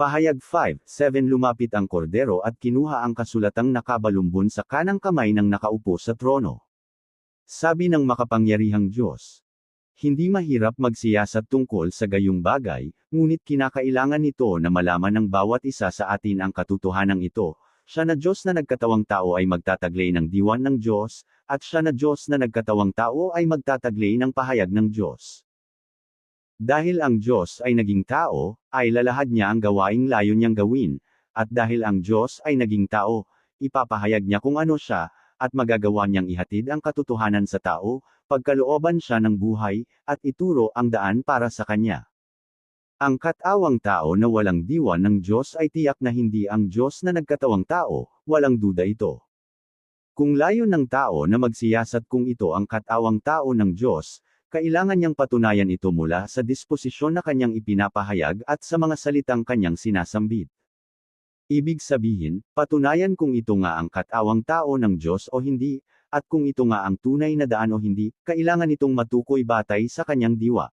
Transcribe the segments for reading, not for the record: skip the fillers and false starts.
Pahayag 5:7 Lumapit ang kordero at kinuha ang kasulatang nakabalumbon sa kanang kamay ng nakaupo sa trono. Sabi ng makapangyarihang Diyos. Hindi mahirap magsiyasat tungkol sa gayong bagay, ngunit kinakailangan nito na malaman ng bawat isa sa atin ang katotohanan ito. Siya na Diyos na nagkatawang tao ay magtataglay ng diwan ng Diyos, at siya na Diyos na nagkatawang tao ay magtataglay ng pahayag ng Diyos. Dahil ang Diyos ay naging tao, ay lalahad niya ang gawaing layo niyang gawin, at dahil ang Diyos ay naging tao, ipapahayag niya kung ano siya, at magagawa niyang ihatid ang katotohanan sa tao, pagkalooban siya ng buhay, at ituro ang daan para sa kanya. Ang katawang tao na walang diwa ng Diyos ay tiyak na hindi ang Diyos na nagkatawang tao, walang duda ito. Kung layo ng tao na magsiyasat kung ito ang katawang tao ng Diyos, kailangan niyang patunayan ito mula sa disposisyon na kanyang ipinapahayag at sa mga salitang kanyang sinasambit. Ibig sabihin, patunayan kung ito nga ang katawang tao ng Diyos o hindi, at kung ito nga ang tunay na daan o hindi, kailangan itong matukoy batay sa kanyang diwa.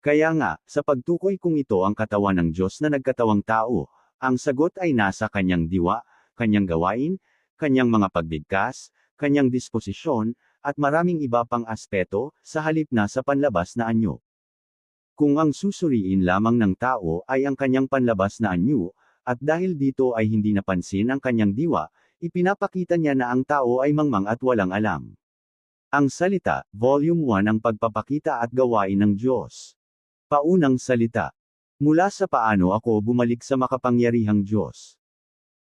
Kaya nga, sa pagtukoy kung ito ang katawan ng Diyos na nagkatawang tao, ang sagot ay nasa kanyang diwa, kanyang gawain, kanyang mga pagbigkas, kanyang disposisyon, at maraming iba pang aspeto, sa halip na sa panlabas na anyo. Kung ang susuriin lamang ng tao ay ang kanyang panlabas na anyo, at dahil dito ay hindi napansin ang kanyang diwa, ipinapakita niya na ang tao ay mangmang at walang alam. Ang Salita, Volume 1 Ang pagpapakita at gawain ng Diyos. Paunang salita. Mula sa paano ako bumalik sa makapangyarihang Diyos.